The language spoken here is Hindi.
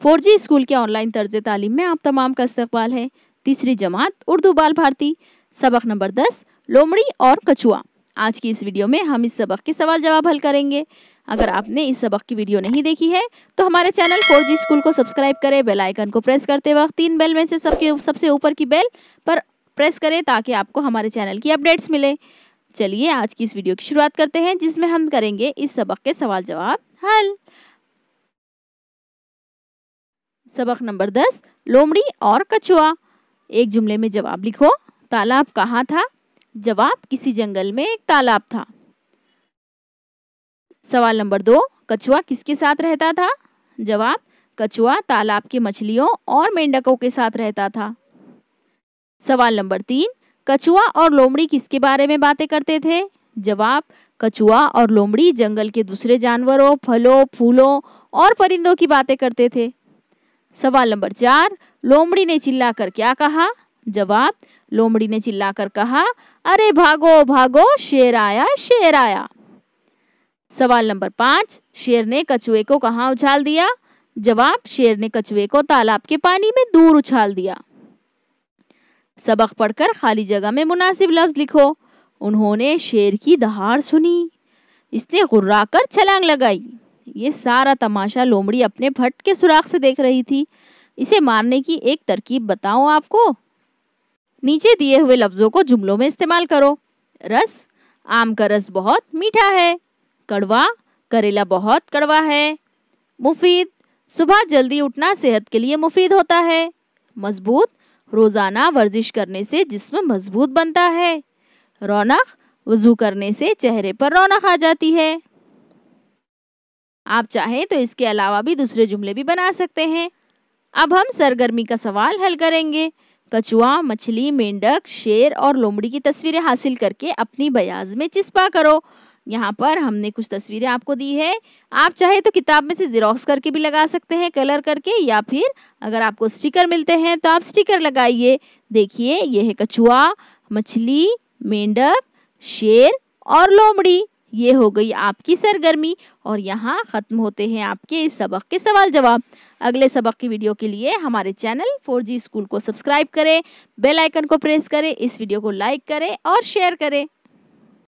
4G स्कूल के ऑनलाइन तर्ज तालीम में आप तमाम का इस्तकबाल है। तीसरी जमात उर्दू बाल भारती, सबक नंबर 10, लोमड़ी और कछुआ। आज की इस वीडियो में हम इस सबक के सवाल जवाब हल करेंगे। अगर आपने इस सबक की वीडियो नहीं देखी है तो हमारे चैनल 4G स्कूल को सब्सक्राइब करें। बेल आइकन को प्रेस करते वक्त 3 बेल में से सबसे ऊपर की बेल पर प्रेस करें ताकि आपको हमारे चैनल की अपडेट्स मिले। चलिए आज की इस वीडियो की शुरुआत करते हैं, जिसमें हम करेंगे इस सबक के सवाल जवाब हल। सबक नंबर 10, लोमड़ी और कछुआ। एक जुमले में जवाब लिखो। तालाब कहाँ था? जवाब, किसी जंगल में एक तालाब था। सवाल नंबर 2, कछुआ किसके साथ रहता था? जवाब, कछुआ तालाब की मछलियों और मेंढकों के साथ रहता था। सवाल नंबर 3, कछुआ और लोमड़ी किसके बारे में बातें करते थे? जवाब, कछुआ और लोमड़ी जंगल के दूसरे जानवरों, फलों, फूलों और परिंदों की बातें करते थे। सवाल नंबर 4, लोमड़ी ने चिल्लाकर क्या कहा? जवाब, लोमड़ी ने चिल्लाकर कहा, अरे भागो भागो, शेर आया शेर आया। सवाल नंबर 5, शेर ने कछुए को कहाँ उछाल दिया? जवाब, शेर ने कछुए को तालाब के पानी में दूर उछाल दिया। सबक पढ़कर खाली जगह में मुनासिब लफ्ज लिखो। उन्होंने शेर की दहाड़ सुनी, इसने गुर्राकर छलांग लगाई। ये सारा तमाशा लोमड़ी अपने भट्ट के सुराख से देख रही थी। इसे मारने की एक तरकीब बताऊं आपको। नीचे दिए हुए लफ्जों को जुमलों में इस्तेमाल करो। रस, आम का रस बहुत मीठा है। कड़वा, करेला बहुत कड़वा है। मुफीद, सुबह जल्दी उठना सेहत के लिए मुफीद होता है। मजबूत, रोजाना वर्जिश करने से जिस्म मजबूत बनता है। रौनक, वजू करने से चेहरे पर रौनक आ जाती है। आप चाहें तो इसके अलावा भी दूसरे जुमले भी बना सकते हैं। अब हम सरगर्मी का सवाल हल करेंगे। कछुआ, मछली, मेंढक, शेर और लोमड़ी की तस्वीरें हासिल करके अपनी बयाज में चिस्पा करो। यहाँ पर हमने कुछ तस्वीरें आपको दी है। आप चाहे तो किताब में से ज़ेरॉक्स करके भी लगा सकते हैं, कलर करके, या फिर अगर आपको स्टिकर मिलते हैं तो आप स्टिकर लगाइए। देखिए, ये है कछुआ, मछली, मेंढक, शेर और लोमड़ी। ये हो गई आपकी सरगर्मी और यहाँ ख़त्म होते हैं आपके इस सबक के सवाल जवाब। अगले सबक की वीडियो के लिए हमारे चैनल 4G स्कूल को सब्सक्राइब करें, बेल आइकन को प्रेस करें, इस वीडियो को लाइक करें और शेयर करें।